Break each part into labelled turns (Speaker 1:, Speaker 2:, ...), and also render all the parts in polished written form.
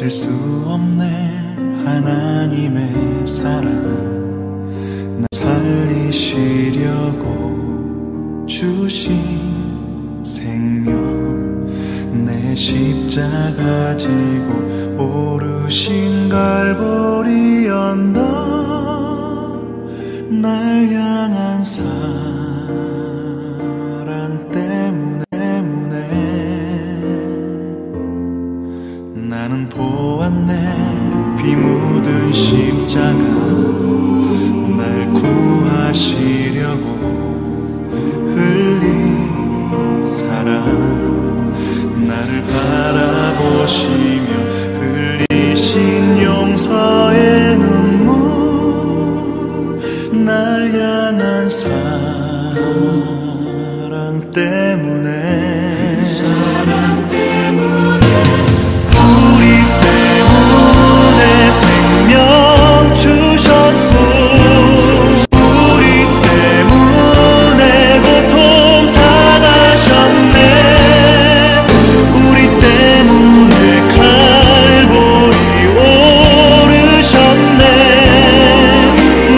Speaker 1: 잊을 수 없네 하나님의 사랑. 나 살리시려고 주신 생명, 내 십자가 지고 오르신 갈보리 언덕, 날 향한 사랑 때문에 나는 보았네. 피 묻은 십자가, 날 구하시려고 흘린 사랑, 나를 바라보시며 흘리신 용서의 눈물, 날 향한 사랑 때문에, 우리 때문에 생명 주셨고, 우리 때문에 고통 당하셨네. 우리 때문에 갈보리 오르셨네.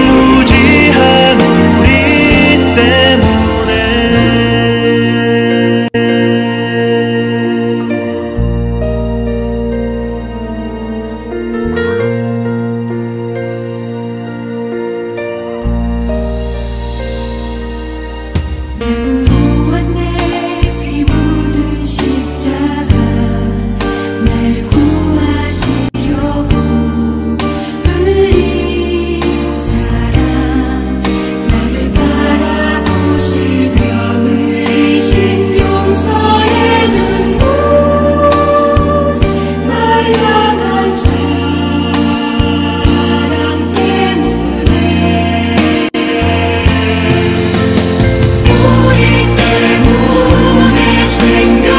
Speaker 1: 무지한 우리 때문에.
Speaker 2: 나는 보았네. 피 묻은 십자가, 날 구하시려고 흘린 사랑, 나를 바라보시며 흘리신 용서의 눈물, 날 향한 사랑 때문에, 우리 때문에 생명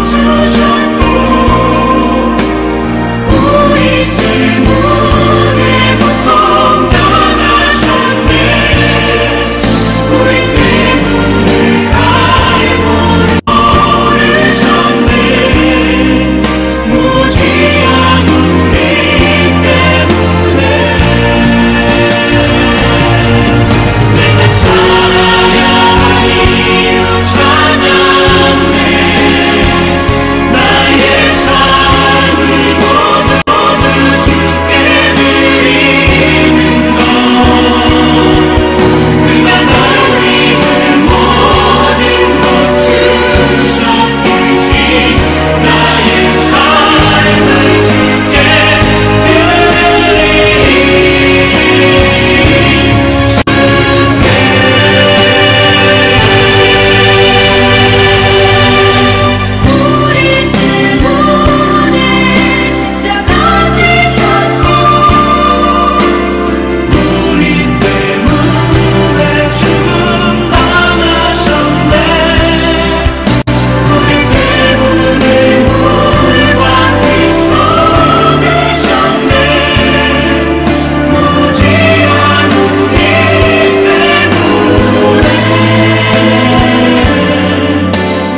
Speaker 2: 주셨고, 우리 때문에 고통 당하셨네. 우리 때문에 갈보리 오르셨네. 무지한 우리 때문에 내가 살아야 할 이유 찾았네. 나의 삶을 모두 주께 드리는 것, 그가 나를 위해 모든 것 주셨듯이 나의 삶을 주께 우리 때문에 십자가 지셨고, 우리 때문에 죽음 당하셨네. 우리 때문에 물과 피 쏟으셨네. 무지한 우리 때문에,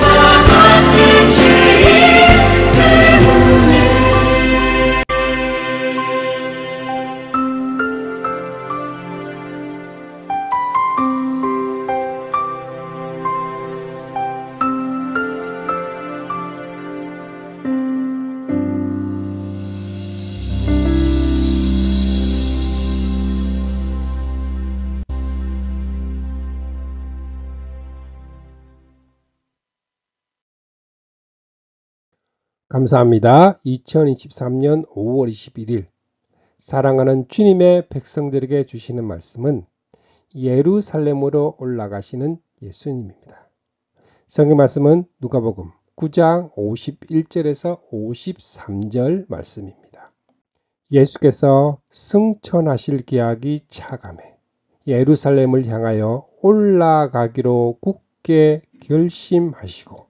Speaker 2: 나 같은 죄인 때문에.
Speaker 3: 감사합니다. 2023년 5월 21일 사랑하는 주님의 백성들에게 주시는 말씀은 예루살렘으로 올라가시는 예수님입니다. 성경 말씀은 누가복음 9장 51절에서 53절 말씀입니다. 예수께서 승천하실 기약이 차감해 예루살렘을 향하여 올라가기로 굳게 결심하시고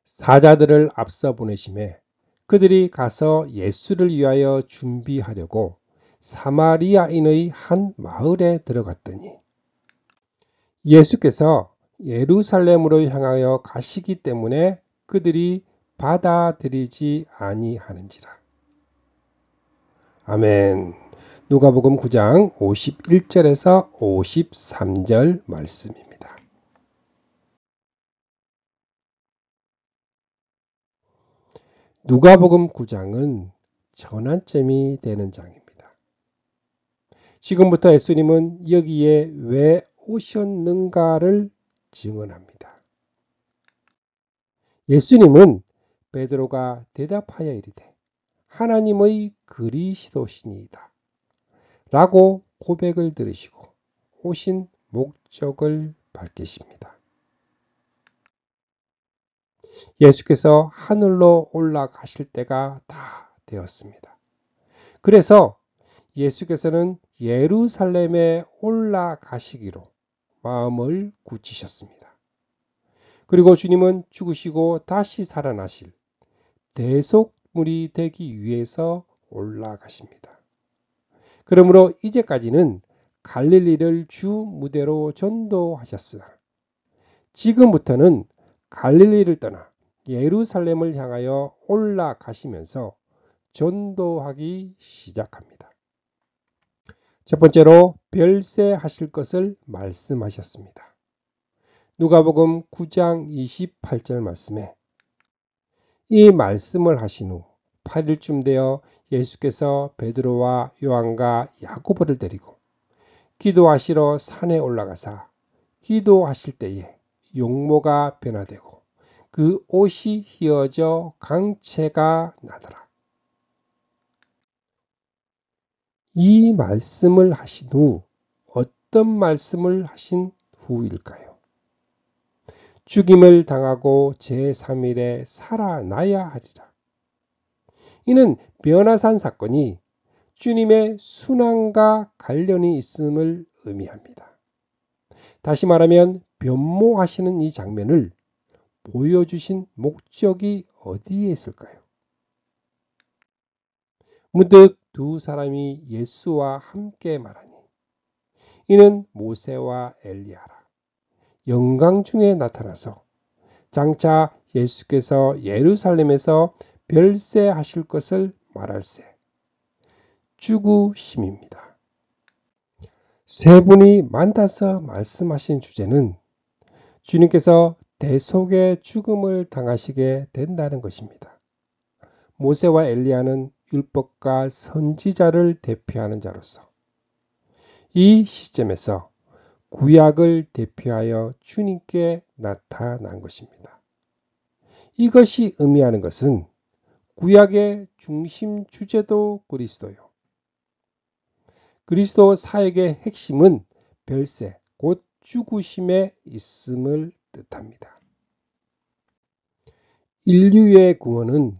Speaker 3: 사자들을 앞서 보내심에 그들이 가서 예수를 위하여 준비하려고 사마리아인의 한 마을에 들어갔더니 예수께서 예루살렘으로 향하여 가시기 때문에 그들이 받아들이지 아니하는지라. 아멘. 누가복음 9장 51절에서 53절 말씀입니다. 누가복음 9장은 전환점이 되는 장입니다. 지금부터 예수님은 여기에 왜 오셨는가를 증언합니다. 예수님은 베드로가 대답하여 이르되 하나님의 그리스도시니이다 라고 고백을 들으시고 오신 목적을 밝히십니다. 예수께서 하늘로 올라가실 때가 다 되었습니다. 그래서 예수께서는 예루살렘에 올라가시기로 마음을 굳히셨습니다. 그리고 주님은 죽으시고 다시 살아나실 대속물이 되기 위해서 올라가십니다. 그러므로 이제까지는 갈릴리를 주 무대로 전도하셨으나 지금부터는 갈릴리를 떠나 예루살렘을 향하여 올라가시면서 전도하기 시작합니다. 첫 번째로 별세하실 것을 말씀하셨습니다. 누가복음 9장 28절 말씀에 이 말씀을 하신 후 8일쯤 되어 예수께서 베드로와 요한과 야고보를 데리고 기도하시러 산에 올라가사 기도하실 때에 용모가 변화되고 그 옷이 휘어져 강체가 나더라. 이 말씀을 하신 후 어떤 말씀을 하신 후일까요? 죽임을 당하고 제3일에 살아나야 하리라. 이는 변화산 사건이 주님의 순환과 관련이 있음을 의미합니다. 다시 말하면 변모하시는 이 장면을 보여주신 목적이 어디에 있을까요? 문득 두 사람이 예수와 함께 말하니 이는 모세와 엘리야라. 영광 중에 나타나서 장차 예수께서 예루살렘에서 별세하실 것을 말할세. 죽으심입니다. 세 분이 만나서 말씀하신 주제는 주님께서 대속의 죽음을 당하시게 된다는 것입니다. 모세와 엘리야는 율법과 선지자를 대표하는 자로서 이 시점에서 구약을 대표하여 주님께 나타난 것입니다. 이것이 의미하는 것은 구약의 중심 주제도 그리스도요. 그리스도 사역의 핵심은 별세, 곧 죽으심에 있음을 뜻합니다. 인류의 구원은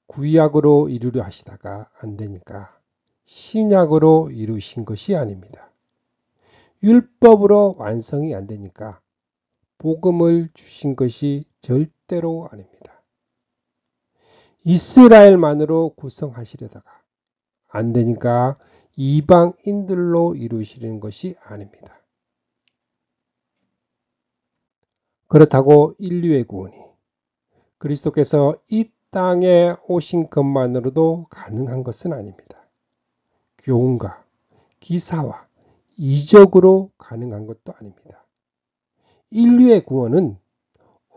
Speaker 3: 구약으로 이루려 하시다가 안 되니까 신약으로 이루신 것이 아닙니다. 율법으로 완성이 안 되니까 복음을 주신 것이 절대로 아닙니다. 이스라엘만으로 구성하시려다가 안 되니까 이방인들로 이루시는 것이 아닙니다. 그렇다고 인류의 구원이 그리스도께서 이 땅에 오신 것만으로도 가능한 것은 아닙니다. 교훈과 기사와 이적으로 가능한 것도 아닙니다. 인류의 구원은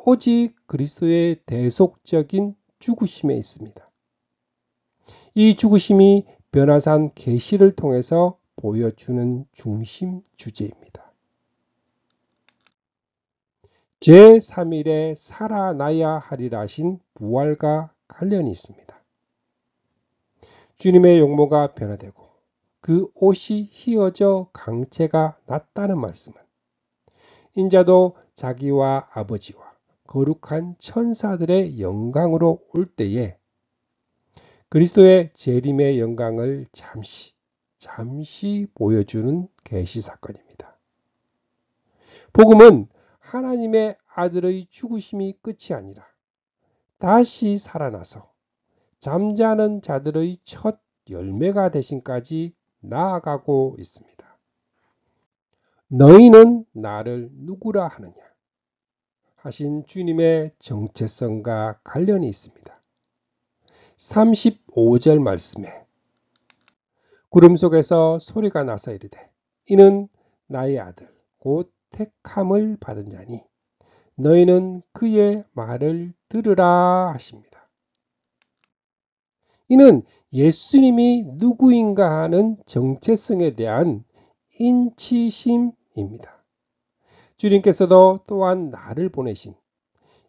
Speaker 3: 오직 그리스도의 대속적인 죽으심에 있습니다. 이 죽으심이 변화산 계시를 통해서 보여주는 중심 주제입니다. 제3일에 살아나야 하리라 하신 부활과 관련이 있습니다. 주님의 용모가 변화되고 그 옷이 휘어져 강체가 났다는 말씀은 인자도 자기와 아버지와 거룩한 천사들의 영광으로 올 때에 그리스도의 재림의 영광을 잠시 보여주는 계시 사건입니다. 복음은 하나님의 아들의 죽으심이 끝이 아니라 다시 살아나서 잠자는 자들의 첫 열매가 되심까지 나아가고 있습니다. 너희는 나를 누구라 하느냐? 하신 주님의 정체성과 관련이 있습니다. 35절 말씀에 구름 속에서 소리가 나서 이르되 이는 나의 아들 곧 택함을 받은 자니 너희는 그의 말을 들으라 하십니다. 이는 예수님이 누구인가 하는 정체성에 대한 인치심입니다. 주님께서도 또한 나를 보내신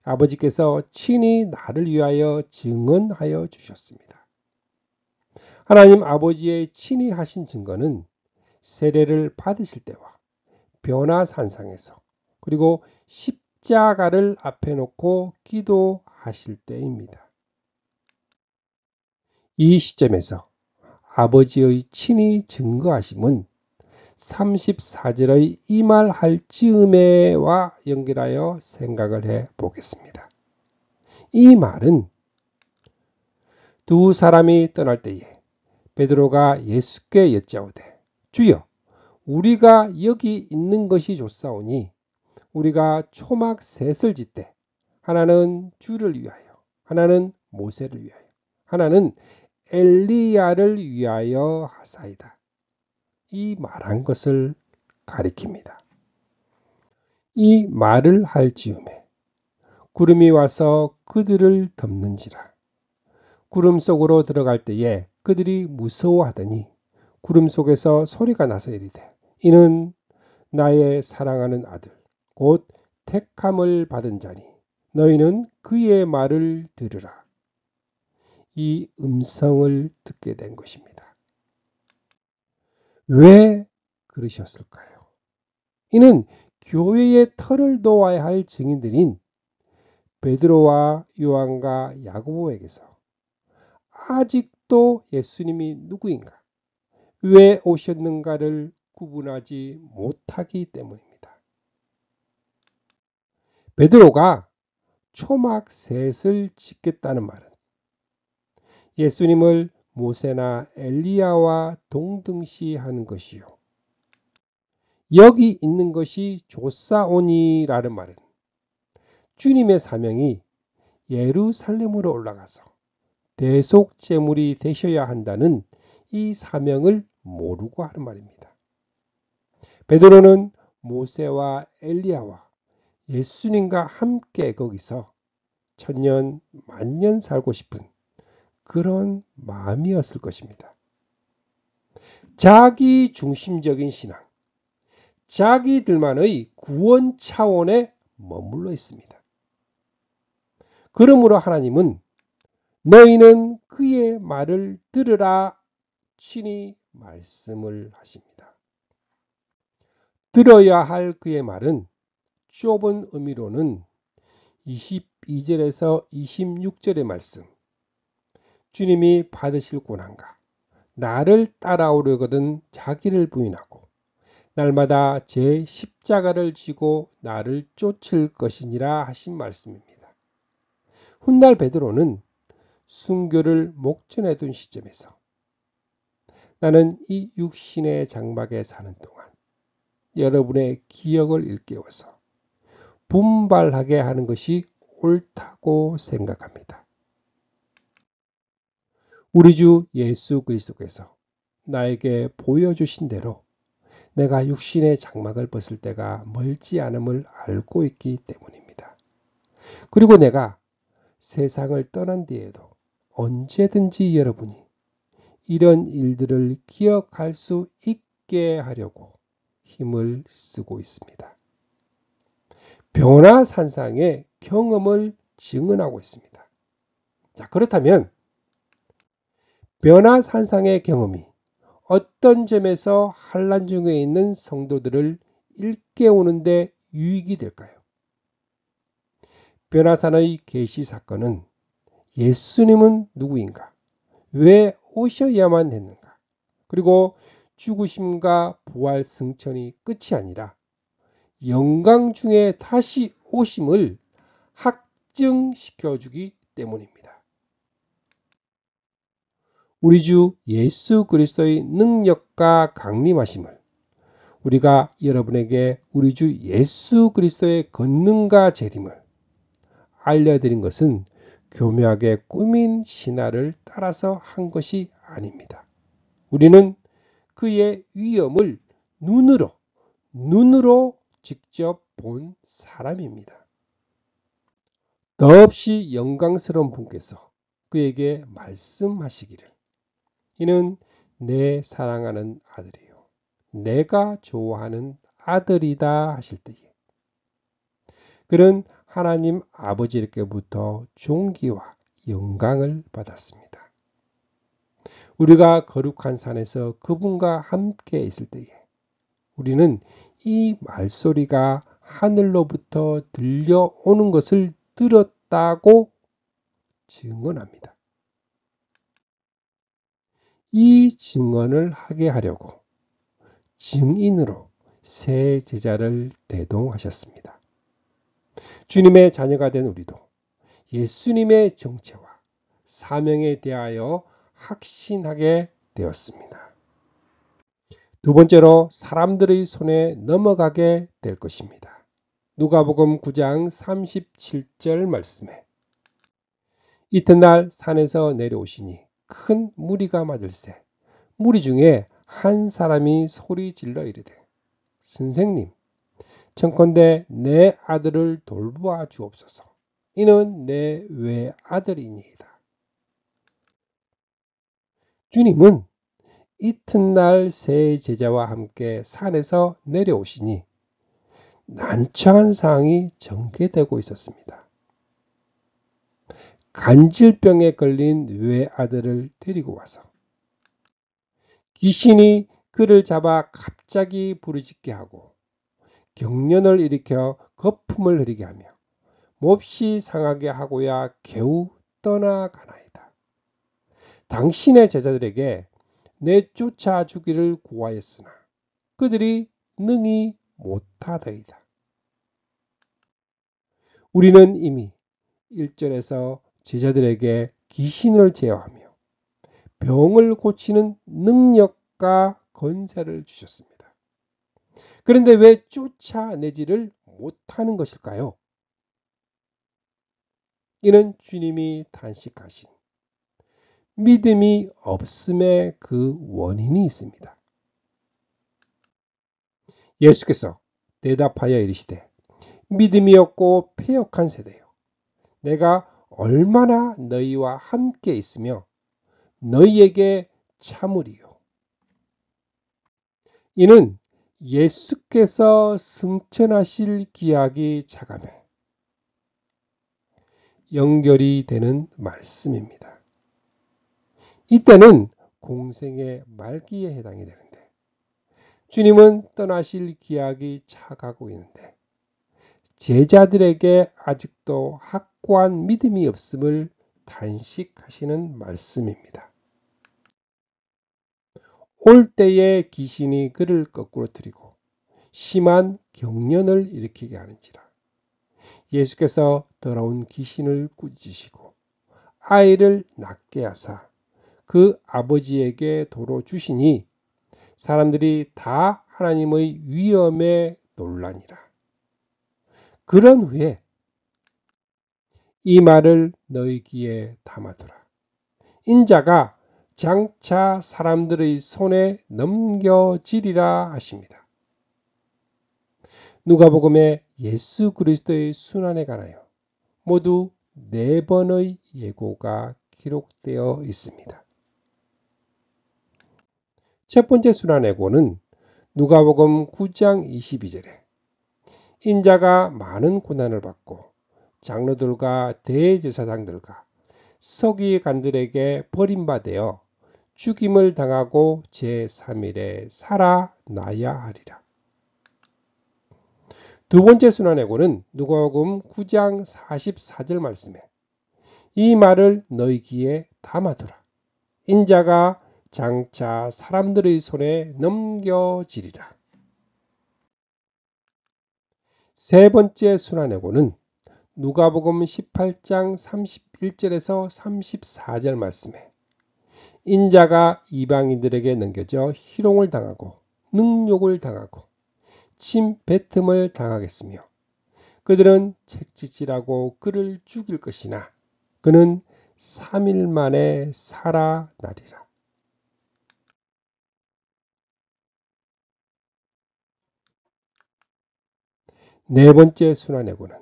Speaker 3: 아버지께서 친히 나를 위하여 증언하여 주셨습니다. 하나님 아버지의 친히 하신 증거는 세례를 받으실 때와 변화산상에서 그리고 십자가를 앞에 놓고 기도하실 때입니다. 이 시점에서 아버지의 친히 증거하심은 34절의 이 말 할 즈음에와 연결하여 생각을 해 보겠습니다. 이 말은 두 사람이 떠날 때에 베드로가 예수께 여짜오되 주여 우리가 여기 있는 것이 좋사오니 우리가 초막 셋을 짓되 하나는 주를 위하여 하나는 모세를 위하여 하나는 엘리야를 위하여 하사이다. 이 말한 것을 가리킵니다. 이 말을 할 즈음에 구름이 와서 그들을 덮는지라. 구름 속으로 들어갈 때에 그들이 무서워하더니 구름 속에서 소리가 나서 이르되 이는 나의 사랑하는 아들 곧 택함을 받은 자니 너희는 그의 말을 들으라. 이 음성을 듣게 된 것입니다. 왜 그러셨을까요? 이는 교회의 털을 놓아야 할 증인들인 베드로와 요한과 야고보에게서 아직도 예수님이 누구인가, 왜 오셨는가를 구분하지 못하기 때문입니다. 베드로가 초막 셋을 짓겠다는 말은 예수님을 모세나 엘리야와 동등시하는 것이요. 여기 있는 것이 좋사오니라는 말은 주님의 사명이 예루살렘으로 올라가서 대속제물이 되셔야 한다는 이 사명을 모르고 하는 말입니다. 베드로는 모세와 엘리야와 예수님과 함께 거기서 천년 만년 살고 싶은 그런 마음이었을 것입니다. 자기 중심적인 신앙, 자기들만의 구원 차원에 머물러 있습니다. 그러므로 하나님은 너희는 그의 말을 들으라 친히 말씀을 하십니다. 들어야 할 그의 말은 좁은 의미로는 22절에서 26절의 말씀, 주님이 받으실 고난과 나를 따라오려거든 자기를 부인하고 날마다 제 십자가를 지고 나를 쫓을 것이니라 하신 말씀입니다. 훗날 베드로는 순교를 목전에 둔 시점에서 나는 이 육신의 장막에 사는 동안 여러분의 기억을 일깨워서 분발하게 하는 것이 옳다고 생각합니다. 우리 주 예수 그리스도께서 나에게 보여주신 대로 내가 육신의 장막을 벗을 때가 멀지 않음을 알고 있기 때문입니다. 그리고 내가 세상을 떠난 뒤에도 언제든지 여러분이 이런 일들을 기억할 수 있게 하려고 힘을 쓰고 있습니다. 변화산상의 경험을 증언하고 있습니다. 자, 그렇다면 변화산상의 경험이 어떤 점에서 환난 중에 있는 성도들을 일깨우는데 유익이 될까요? 변화산의 계시 사건은 예수님은 누구인가? 왜 오셔야만 했는가? 그리고 죽으심과 부활 승천이 끝이 아니라 영광 중에 다시 오심을 확증시켜주기 때문입니다. 우리 주 예수 그리스도의 능력과 강림하심을 우리가 여러분에게 우리 주 예수 그리스도의 권능과 재림을 알려드린 것은 교묘하게 꾸민 신화를 따라서 한 것이 아닙니다. 우리는 그의 위엄을 눈으로 직접 본 사람입니다. 더없이 영광스러운 분께서 그에게 말씀하시기를 이는 내 사랑하는 아들이요 내가 좋아하는 아들이다 하실 때에 그는 하나님 아버지께부터 존귀와 영광을 받았습니다. 우리가 거룩한 산에서 그분과 함께 있을 때에 우리는 이 말소리가 하늘로부터 들려오는 것을 들었다고 증언합니다. 이 증언을 하게 하려고 증인으로 세 제자를 대동하셨습니다. 주님의 자녀가 된 우리도 예수님의 정체와 사명에 대하여 확신하게 되었습니다. 두 번째로 사람들의 손에 넘어가게 될 것입니다. 누가복음 9장 37절 말씀에 이튿날 산에서 내려오시니 큰 무리가 맞을세 무리 중에 한 사람이 소리 질러 이르되 선생님 청컨대 내 아들을 돌보아 주옵소서 이는 내 외아들이니이다. 주님은 이튿날 세 제자와 함께 산에서 내려오시니 난처한 상황이 전개되고 있었습니다. 간질병에 걸린 외아들을 데리고 와서 귀신이 그를 잡아 갑자기 부르짖게 하고 경련을 일으켜 거품을 흐리게 하며 몹시 상하게 하고야 겨우 떠나가나이다. 당신의 제자들에게 내쫓아 주기를 구하였으나 그들이 능히 못하더이다. 우리는 이미 1절에서 제자들에게 귀신을 제어하며 병을 고치는 능력과 권세를 주셨습니다. 그런데 왜 쫓아내지를 못하는 것일까요? 이는 주님이 단식하신 믿음이 없음의 그 원인이 있습니다. 예수께서 대답하여 이르시되 믿음이 없고 패역한 세대요 내가 얼마나 너희와 함께 있으며 너희에게 참으리요. 이는 예수께서 승천하실 기약이 차감해 연결이 되는 말씀입니다. 이때는 공생의 말기에 해당이 되는데 주님은 떠나실 기약이 차가고 있는데 제자들에게 아직도 확고한 믿음이 없음을 단식하시는 말씀입니다. 올 때에 귀신이 그를 거꾸로 들이고 심한 경련을 일으키게 하는지라 예수께서 더러운 귀신을 꾸짖으시고 아이를 낫게 하사 그 아버지에게 도로 주시니 사람들이 다 하나님의 위엄에 놀라니라. 그런 후에 이 말을 너희 귀에 담아두라. 인자가 장차 사람들의 손에 넘겨지리라 하십니다. 누가복음에 예수 그리스도의 순환에 관하여 모두 4번의 예고가 기록되어 있습니다. 첫 번째 순환 예고는 누가복음 9장 22절에 인자가 많은 고난을 받고 장로들과 대제사장들과 서기관들에게 버림받아 죽임을 당하고 제3일에 살아나야 하리라. 두 번째 순환 예고는 누가복음 9장 44절 말씀에 이 말을 너희 귀에 담아두라. 인자가 장차 사람들의 손에 넘겨지리라. 세 번째 순환 예고는 누가복음 18장 31절에서 34절 말씀에 인자가 이방인들에게 넘겨져 희롱을 당하고 능욕을 당하고 침뱉음을 당하겠으며 그들은 책짓질하고 그를 죽일 것이나 그는 3일 만에 살아나리라. 네 번째 순환예고는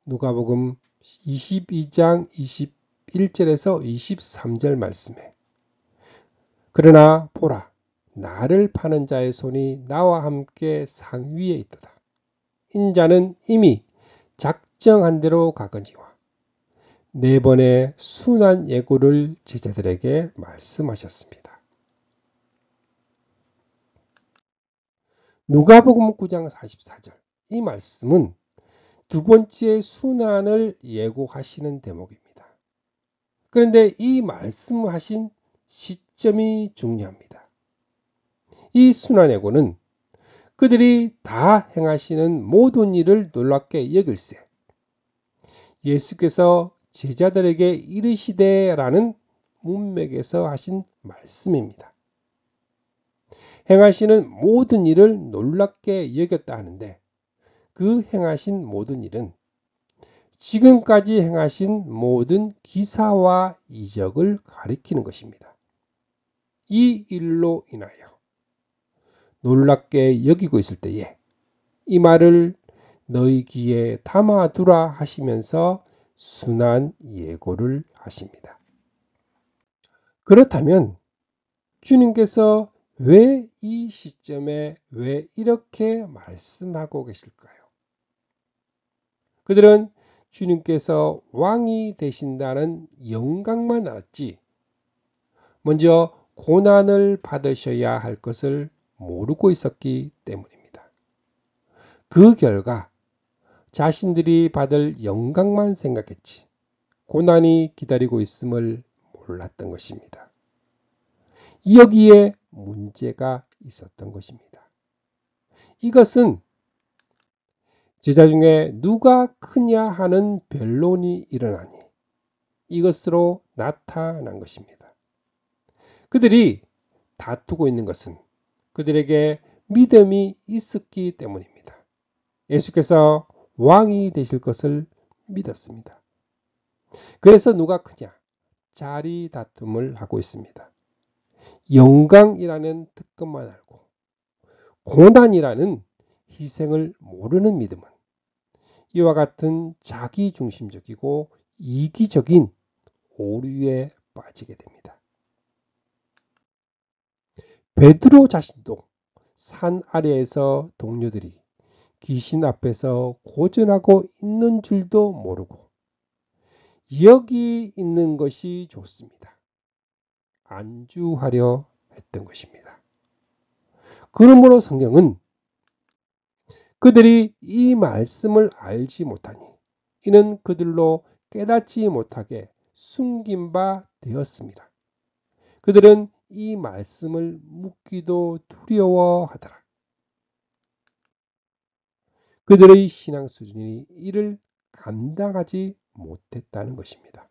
Speaker 3: 누가복음 22장 21절에서 23절 말씀에 그러나 보라 나를 파는 자의 손이 나와 함께 상위에 있도다. 인자는 이미 작정한 대로 가거니와 네 번의 순환 예고를 제자들에게 말씀하셨습니다. 누가복음 9장 44절 이 말씀은 두 번째 순환을 예고하시는 대목입니다. 그런데 이 말씀하신 시점이 중요합니다. 이 순환 예고는 그들이 다 행하시는 모든 일을 놀랍게 여길세 예수께서 제자들에게 이르시되라는 문맥에서 하신 말씀입니다. 행하시는 모든 일을 놀랍게 여겼다 하는데 그 행하신 모든 일은 지금까지 행하신 모든 기사와 이적을 가리키는 것입니다. 이 일로 인하여 놀랍게 여기고 있을 때에 이 말을 너희 귀에 담아두라 하시면서 순환 예고를 하십니다. 그렇다면 주님께서 왜 이 시점에 왜 이렇게 말씀하고 계실까요? 그들은 주님께서 왕이 되신다는 영광만 알았지 먼저 고난을 받으셔야 할 것을 모르고 있었기 때문입니다. 그 결과 자신들이 받을 영광만 생각했지 고난이 기다리고 있음을 몰랐던 것입니다. 여기에 문제가 있었던 것입니다. 이것은 제자 중에 누가 크냐 하는 변론이 일어나니 이것으로 나타난 것입니다. 그들이 다투고 있는 것은 그들에게 믿음이 있었기 때문입니다. 예수께서 왕이 되실 것을 믿었습니다. 그래서 누가 크냐? 자리 다툼을 하고 있습니다. 영광이라는 특권만 알고 고난이라는 희생을 모르는 믿음은 이와 같은 자기중심적이고 이기적인 오류에 빠지게 됩니다. 베드로 자신도 산 아래에서 동료들이 귀신 앞에서 고전하고 있는 줄도 모르고 여기 있는 것이 좋습니다. 안주하려 했던 것입니다. 그러므로 성경은 그들이 이 말씀을 알지 못하니 이는 그들로 깨닫지 못하게 숨긴 바 되었습니다. 그들은 이 말씀을 묻기도 두려워하더라. 그들의 신앙 수준이 이를 감당하지 못했다는 것입니다.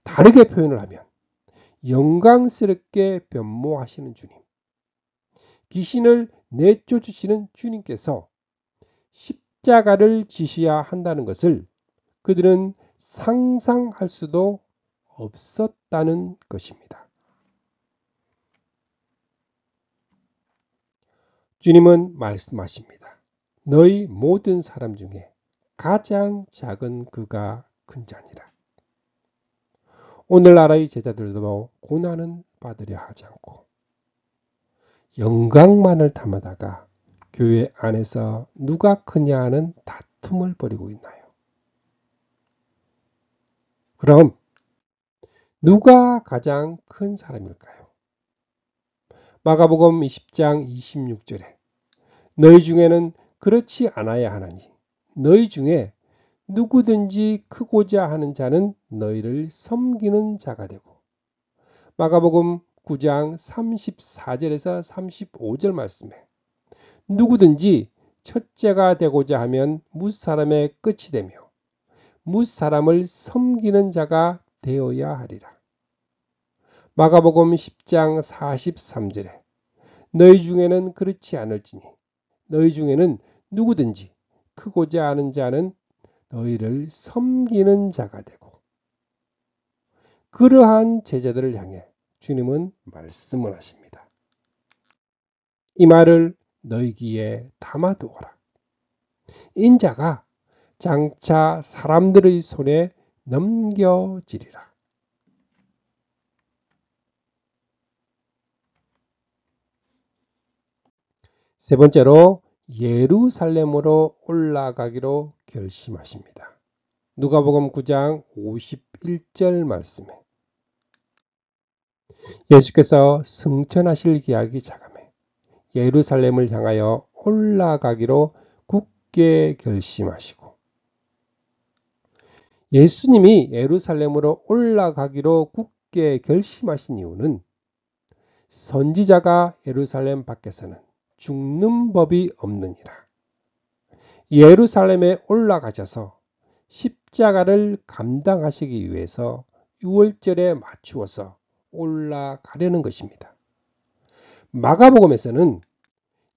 Speaker 3: 다르게 표현을 하면 영광스럽게 변모하시는 주님, 귀신을 내쫓으시는 주님께서 십자가를 지셔야 한다는 것을 그들은 상상할 수도 없었다는 것입니다. 주님은 말씀하십니다. 너희 모든 사람 중에 가장 작은 그가 큰 자니라. 오늘날의 제자들도 고난은 받으려 하지 않고 영광만을 탐하다가 교회 안에서 누가 크냐 하는 다툼을 벌이고 있나요? 그럼 누가 가장 큰 사람일까요? 마가복음 20장 26절에 너희 중에는 그렇지 않아야 하나니 너희 중에 누구든지 크고자 하는 자는 너희를 섬기는 자가 되고 마가복음 9장 34절에서 35절 말씀에 누구든지 첫째가 되고자 하면 뭇사람의 끝이 되며 뭇사람을 섬기는 자가 되어야 하리라. 마가복음 10장 43절에 너희 중에는 그렇지 않을지니 너희 중에는 누구든지 크고자 하는 자는 너희를 섬기는 자가 되고, 그러한 제자들을 향해 주님은 말씀을 하십니다. 이 말을 너희 귀에 담아두어라. 인자가 장차 사람들의 손에 넘겨지리라. 세 번째로 예루살렘으로 올라가기로 결심하십니다. 누가복음 9장 51절 말씀에 예수께서 승천하실 기약이 자감해 예루살렘을 향하여 올라가기로 굳게 결심하시고, 예수님이 예루살렘으로 올라가기로 굳게 결심하신 이유는 선지자가 예루살렘 밖에서는 죽는 법이 없느니라. 예루살렘에 올라가셔서 십자가를 감당하시기 위해서 유월절에 맞추어서 올라가려는 것입니다. 마가복음에서는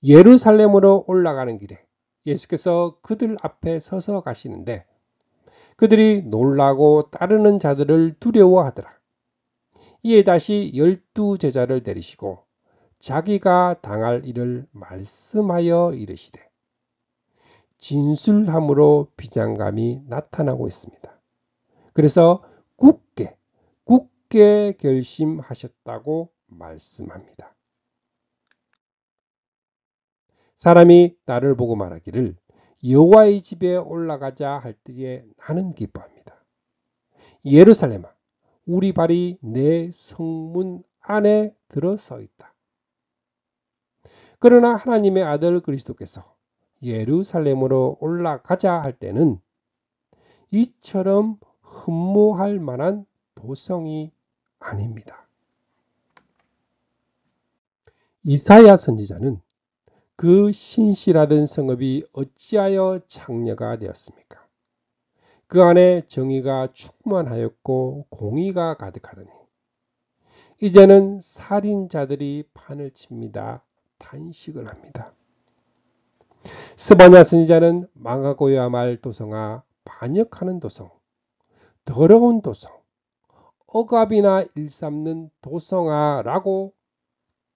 Speaker 3: 예루살렘으로 올라가는 길에 예수께서 그들 앞에 서서 가시는데 그들이 놀라고 따르는 자들을 두려워하더라. 이에 다시 12제자를 데리시고 자기가 당할 일을 말씀하여 이르시되 진술함으로 비장감이 나타나고 있습니다. 그래서 굳게 결심하셨다고 말씀합니다. 사람이 나를 보고 말하기를 여호와의 집에 올라가자 할 때에 나는 기뻐합니다. 예루살렘아, 우리 발이 내 성문 안에 들어서 있다. 그러나 하나님의 아들 그리스도께서 예루살렘으로 올라가자 할 때는 이처럼 흠모할 만한 도성이 아닙니다. 이사야 선지자는 그 신실하던 성읍이 어찌하여 창녀가 되었습니까? 그 안에 정의가 충만하였고 공의가 가득하더니 이제는 살인자들이 판을 칩니다. 탄식을 합니다. 스바냐 선지자는 망하고야 말 도성아, 반역하는 도성, 더러운 도성, 억압이나 일삼는 도성아 라고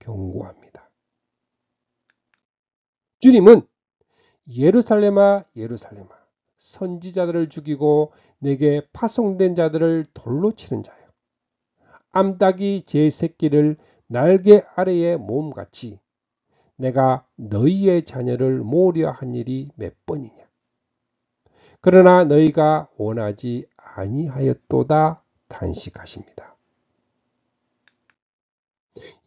Speaker 3: 경고합니다. 주님은 예루살렘아 예루살렘아, 선지자들을 죽이고 내게 파송된 자들을 돌로 치는 자여, 암탉이 제 새끼를 날개 아래에 모음같이 내가 너희의 자녀를 모으려 한 일이 몇 번이냐. 그러나 너희가 원하지 아니하였도다 탄식하십니다.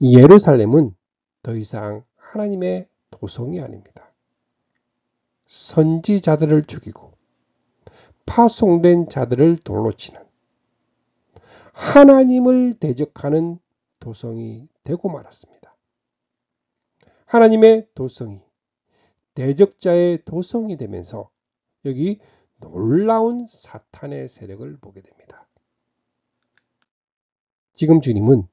Speaker 3: 예루살렘은 더 이상 하나님의 도성이 아닙니다. 선지자들을 죽이고 파송된 자들을 돌로 치는 하나님을 대적하는 도성이 되고 말았습니다. 하나님의 도성이 대적자의 도성이 되면서 여기 놀라운 사탄의 세력을 보게 됩니다. 지금 주님은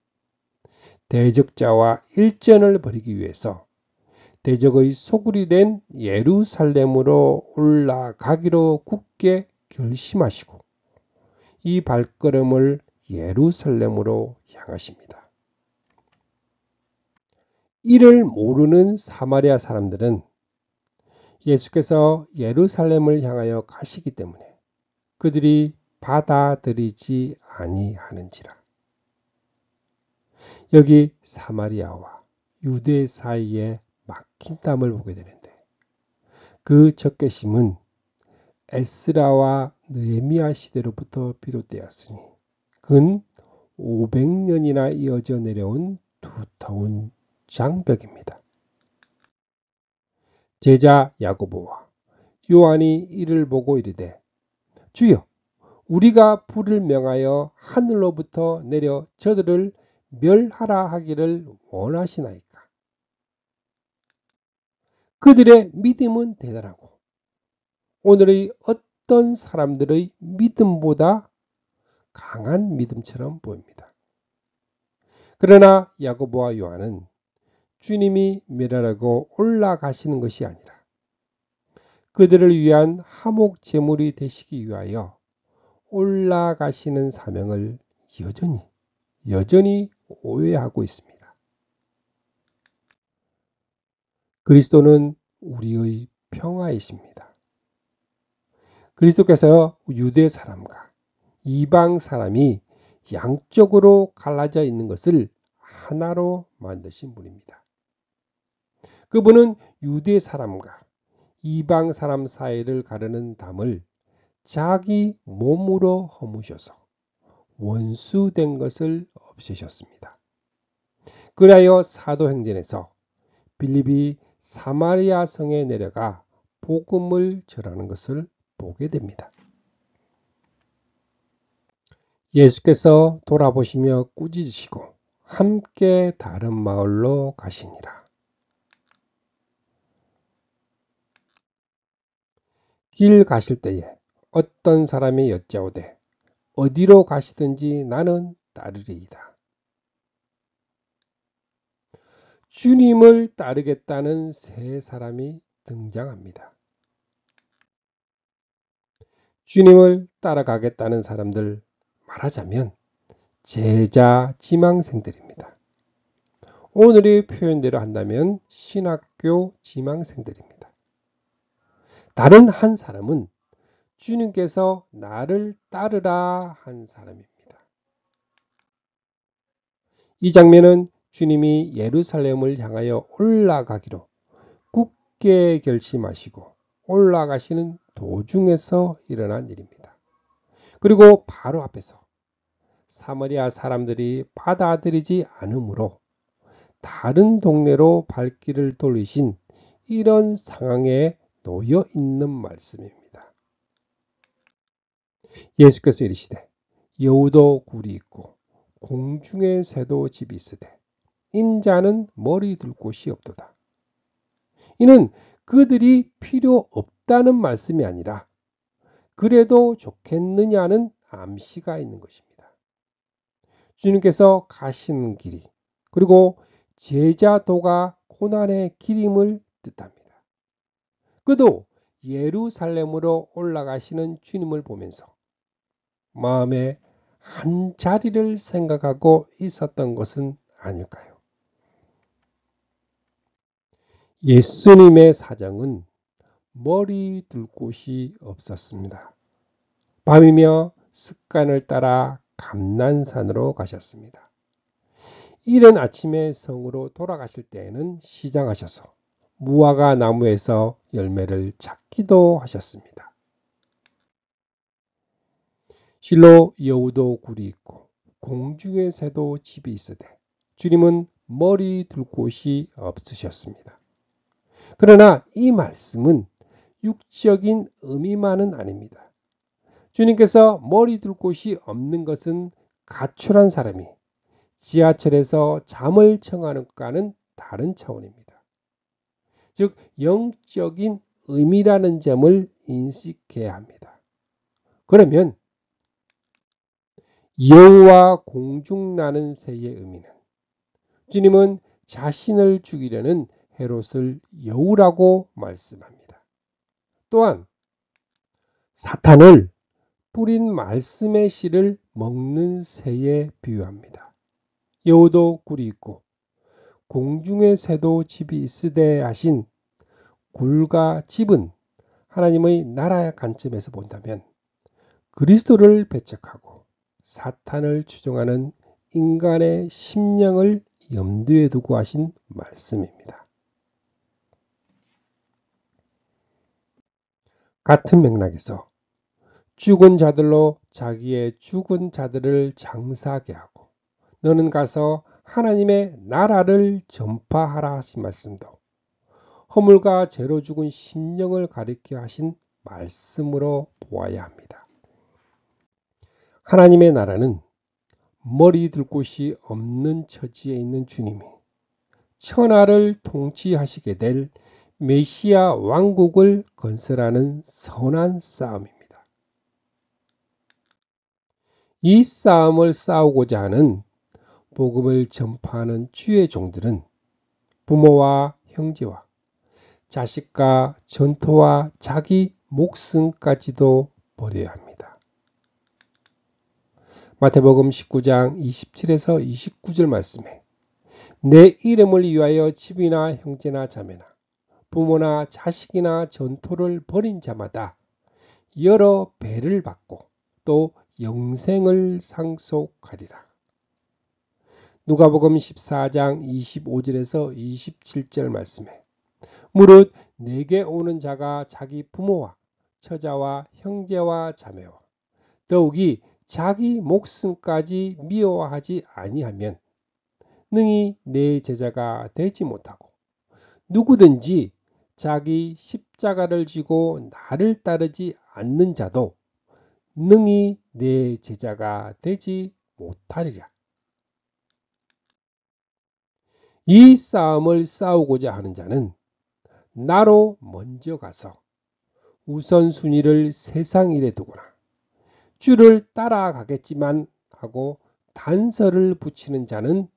Speaker 3: 대적자와 일전을 벌이기 위해서 대적의 소굴이 된 예루살렘으로 올라가기로 굳게 결심하시고 이 발걸음을 예루살렘으로 향하십니다. 이를 모르는 사마리아 사람들은 예수께서 예루살렘을 향하여 가시기 때문에 그들이 받아들이지 아니하는지라. 여기 사마리아와 유대 사이에 막힌 땀을 보게 되는데 그 적개심은 에스라와 느헤미야 시대로부터 비롯되었으니 근 500년이나 이어져 내려온 두터운 장벽입니다. 제자 야고보와 요한이 이를 보고 이르되 주여, 우리가 불을 명하여 하늘로부터 내려 저들을 멸하라 하기를 원하시나이까. 그들의 믿음은 대단하고 오늘의 어떤 사람들의 믿음보다 강한 믿음처럼 보입니다. 그러나 야고보와 요한은 주님이 멸하라고 올라가시는 것이 아니라 그들을 위한 화목 제물이 되시기 위하여 올라가시는 사명을 여전히 오해하고 있습니다. 그리스도는 우리의 평화이십니다. 그리스도께서 유대 사람과 이방 사람이 양쪽으로 갈라져 있는 것을 하나로 만드신 분입니다. 그분은 유대 사람과 이방 사람 사이를 가르는 담을 자기 몸으로 허무셔서 원수된 것을 없애셨습니다. 그리하여 사도행전에서 빌립이 사마리아 성에 내려가 복음을 전하는 것을 보게 됩니다. 예수께서 돌아보시며 꾸짖으시고 함께 다른 마을로 가시니라. 길 가실 때에 어떤 사람이 여짜오되 어디로 가시든지 나는 따르리이다. 주님을 따르겠다는 세 사람이 등장합니다. 주님을 따라가겠다는 사람들, 말하자면 제자 지망생들입니다. 오늘의 표현대로 한다면 신학교 지망생들입니다. 다른 한 사람은 주님께서 나를 따르라 한 사람입니다. 이 장면은 주님이 예루살렘을 향하여 올라가기로 굳게 결심하시고 올라가시는 도중에서 일어난 일입니다. 그리고 바로 앞에서 사마리아 사람들이 받아들이지 않으므로 다른 동네로 발길을 돌리신 이런 상황에 놓여 있는 말씀입니다. 예수께서 이르시되 여우도 굴이 있고 공중에 새도 집이 있으되 인자는 머리 둘 곳이 없도다. 이는 그들이 필요 없다는 말씀이 아니라 그래도 좋겠느냐는 암시가 있는 것입니다. 주님께서 가시는 길이 그리고 제자도가 고난의 길임을 뜻합니다. 그도 예루살렘으로 올라가시는 주님을 보면서 마음에 한 자리를 생각하고 있었던 것은 아닐까요? 예수님의 사정은 머리 둘 곳이 없었습니다. 밤이며 습관을 따라 감난산으로 가셨습니다. 이른 아침에 성으로 돌아가실 때에는 시장하셔서 무화과 나무에서 열매를 찾기도 하셨습니다. 실로 여우도 굴이 있고 공중의 새도 집이 있으되 주님은 머리 둘 곳이 없으셨습니다. 그러나 이 말씀은 육적인 의미만은 아닙니다. 주님께서 머리 둘 곳이 없는 것은 가출한 사람이 지하철에서 잠을 청하는 것과는 다른 차원입니다. 즉 영적인 의미라는 점을 인식해야 합니다. 그러면 여우와 공중 나는 새의 의미는 주님은 자신을 죽이려는 헤롯을 여우라고 말씀합니다. 또한 사탄을 뿌린 말씀의 씨를 먹는 새에 비유합니다. 여우도 굴이 있고 공중의 새도 집이 있으되 하신 굴과 집은 하나님의 나라의 관점에서 본다면 그리스도를 배척하고 사탄을 추종하는 인간의 심령을 염두에 두고 하신 말씀입니다. 같은 맥락에서 죽은 자들로 자기의 죽은 자들을 장사하게 하고 너는 가서 하나님의 나라를 전파하라 하신 말씀도 허물과 죄로 죽은 심령을 가리켜 하신 말씀으로 보아야 합니다. 하나님의 나라는 머리 둘 곳이 없는 처지에 있는 주님이 천하를 통치하시게 될 메시아 왕국을 건설하는 선한 싸움입니다. 이 싸움을 싸우고자 하는 복음을 전파하는 주의 종들은 부모와 형제와 자식과 전토와 자기 목숨까지도 버려야 합니다. 마태복음 19장 27에서 29절 말씀에 내 이름을 위하여 집이나 형제나 자매나 부모나 자식이나 전토를 벌인 자마다 여러 배를 받고 또 영생을 상속하리라. 누가복음 14장 25절에서 27절 말씀에 무릇 내게 오는 자가 자기 부모와 처자와 형제와 자매와 더욱이 자기 목숨까지 미워하지 아니하면 능히 내 제자가 되지 못하고 누구든지 자기 십자가를 지고 나를 따르지 않는 자도 능히 내 제자가 되지 못하리라. 이 싸움을 싸우고자 하는 자는 나로 먼저 가서 우선순위를 세상 일에 두거나 주를 따라가겠지만 하고 단서를 붙이는 자는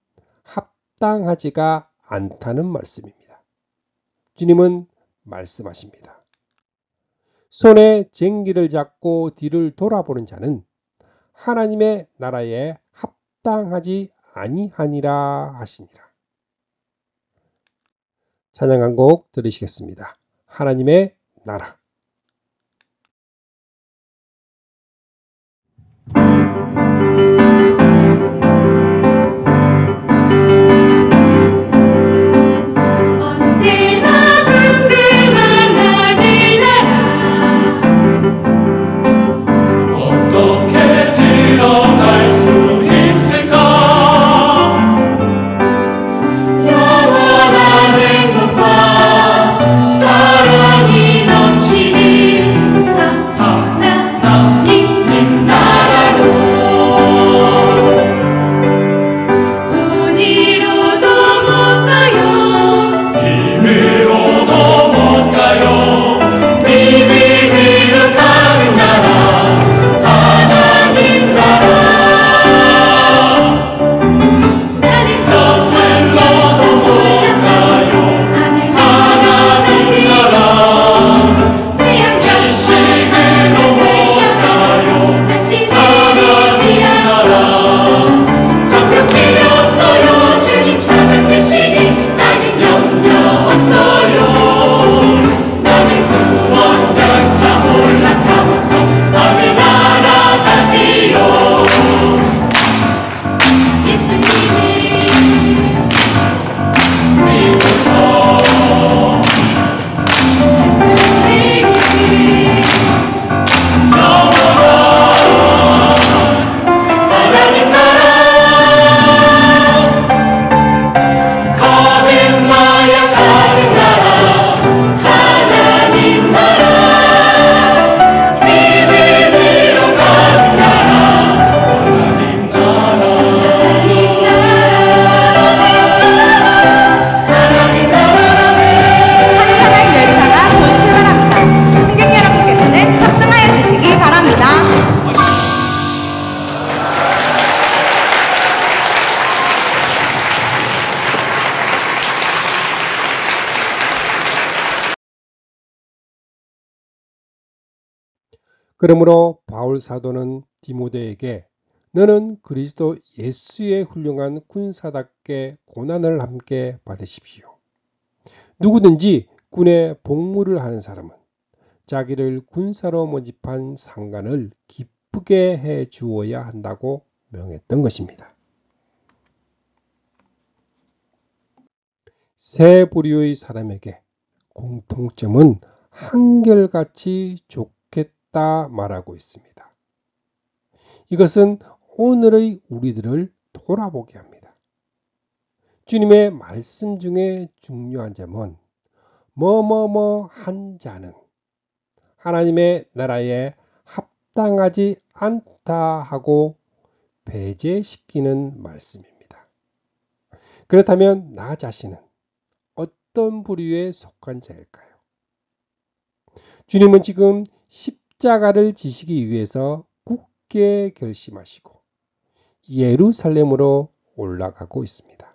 Speaker 3: 합당하지가 않다는 말씀입니다. 주님은 말씀하십니다. 손에 쟁기를 잡고 뒤를 돌아보는 자는 하나님의 나라에 합당하지 아니하니라 하시니라. 찬양 한 곡 들으시겠습니다. 하나님의 나라.
Speaker 2: 언제나 궁금한 하늘 나라
Speaker 1: 어떻게 들어갈 수 있을까?
Speaker 2: 영원한 행복과 사랑이 넘치는 하나님 나라로 돈으로도 못 가요
Speaker 1: 힘으로도 못 가요. 믿음으로 가는 나라, 하나님 나라.
Speaker 2: 나는
Speaker 1: 거슬러도 못 가요. 하나님 나라. 지식으로 못 가요.
Speaker 2: 다시
Speaker 1: 하나님
Speaker 2: 내리지 않죠
Speaker 1: 나라.
Speaker 2: 정령 필요 없어요 주님 찾아드시니 나는 염려 없어요
Speaker 1: 나는 구원 열차 올라타고서 하늘 날아가지요.
Speaker 2: 예수님이
Speaker 1: 믿어서
Speaker 2: 예수님이
Speaker 1: 하나님 나라 가는 나야 가는 나라, 하나님 나라. 믿음으로 가는 나라, 하나님 나라.
Speaker 2: 하나님 나라
Speaker 4: 한산한 열차가 곧 출발합니다. 승객 여러분께서는 탑승하여 주시기 바랍니다.
Speaker 3: 그러므로 바울 사도는 디모데에게 너는 그리스도 예수의 훌륭한 군사답게 고난을 함께 받으십시오. 누구든지 군에 복무를 하는 사람은 자기를 군사로 모집한 상관을 기쁘게 해 주어야 한다고 명했던 것입니다. 세 부류의 사람에게 공통점은 한결같이 좋겠다 말하고 있습니다. 이것은 오늘의 우리들을 돌아보게 합니다. 주님의 말씀 중에 중요한 점은 뭐뭐뭐 한 자는 하나님의 나라에 합당하지 않다 하고 배제시키는 말씀입니다. 그렇다면 나 자신은 어떤 부류에 속한 자일까요? 주님은 지금 십자가를 지시기 위해서 굳게 결심하시고 예루살렘으로 올라가고 있습니다.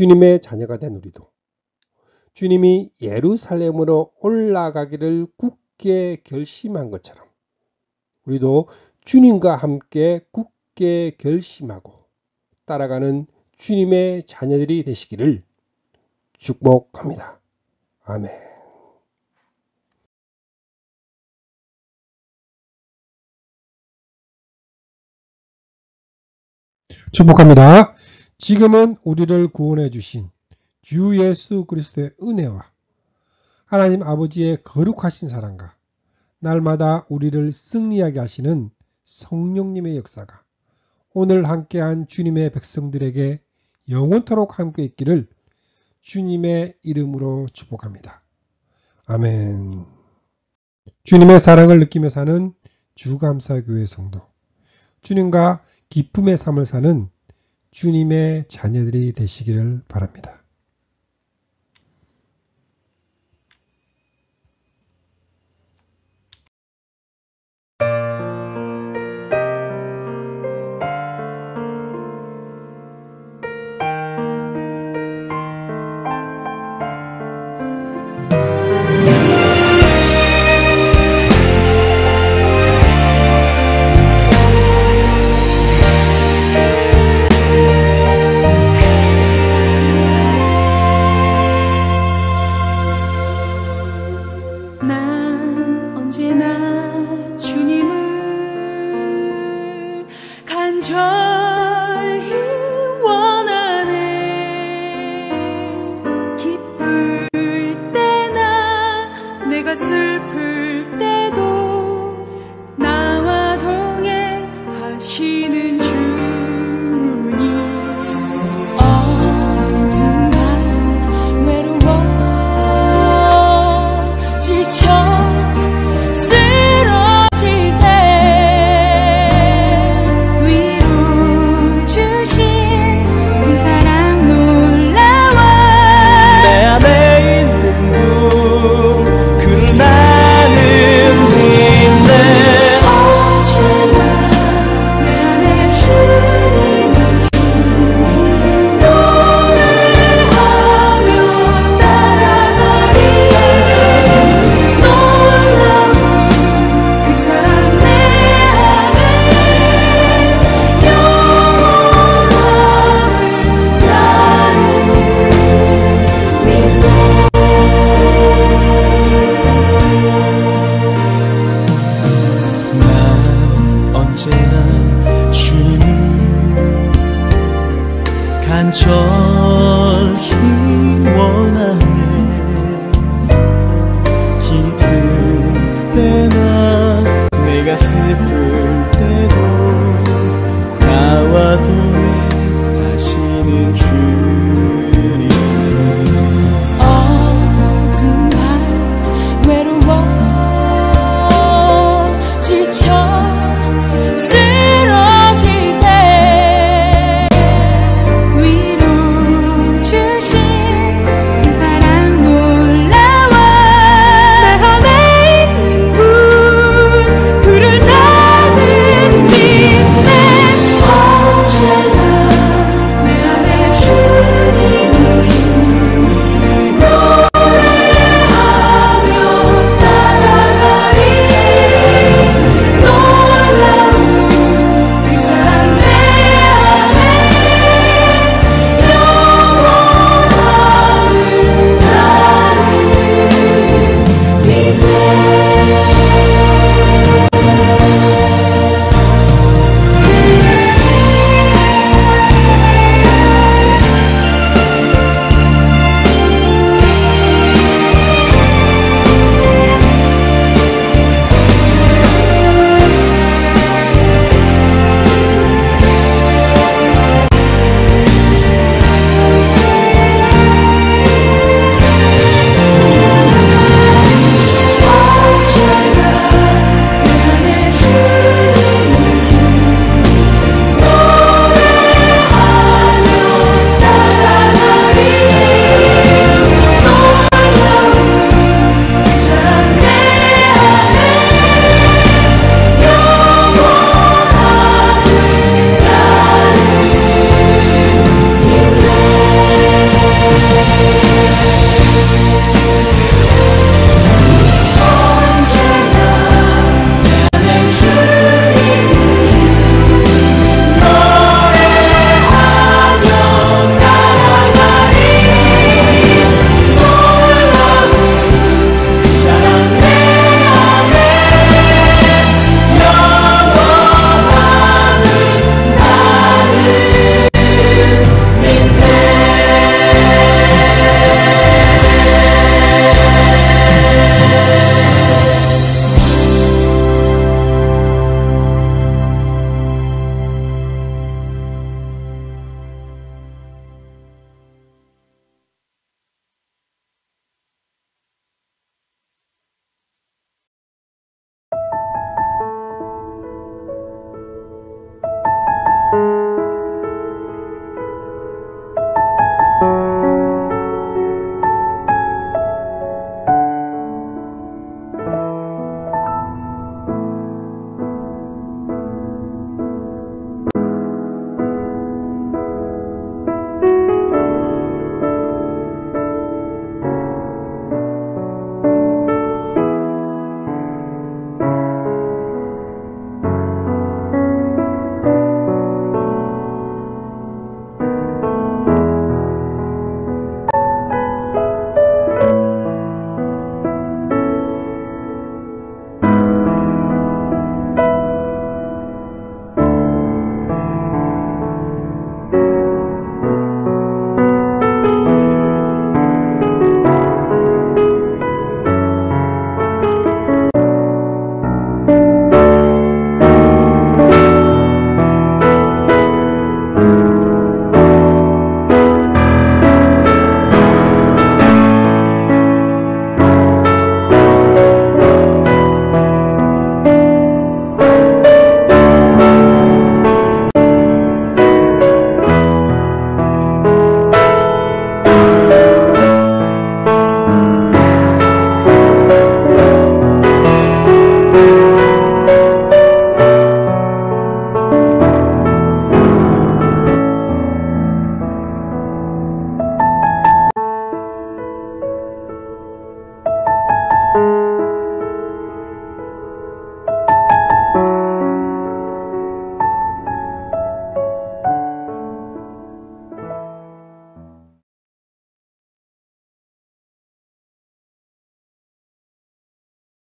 Speaker 3: 주님의 자녀가 된 우리도 주님이 예루살렘으로 올라가기를 굳게 결심한 것처럼 우리도 주님과 함께 굳게 결심하고 따라가는 주님의 자녀들이 되시기를 축복합니다. 아멘. 축복합니다. 지금은 우리를 구원해 주신 주 예수 그리스도의 은혜와 하나님 아버지의 거룩하신 사랑과 날마다 우리를 승리하게 하시는 성령님의 역사가 오늘 함께한 주님의 백성들에게 영원토록 함께 있기를 주님의 이름으로 축복합니다. 아멘. 주님의 사랑을 느끼며 사는 주감사교회 성도, 주님과 기쁨의 삶을 사는 주님의 자녀들이 되시기를 바랍니다.
Speaker 2: 난 언제나 주님을 간절히 원하네. 기쁠 때나 내가 슬플 때도 나와 동행하시는 주님. 언젠가 외로워 지쳐 쓰러질 때 위로 주신 그 사랑 놀라워.
Speaker 1: 내 안에 있는 그 나는 믿네.
Speaker 2: 언제나 내 안에 주님을 노래하며 따라가리. 놀라운 그 사랑 내 안에 영원함을 나는 믿네.
Speaker 1: 난 언제나 주님을 간절히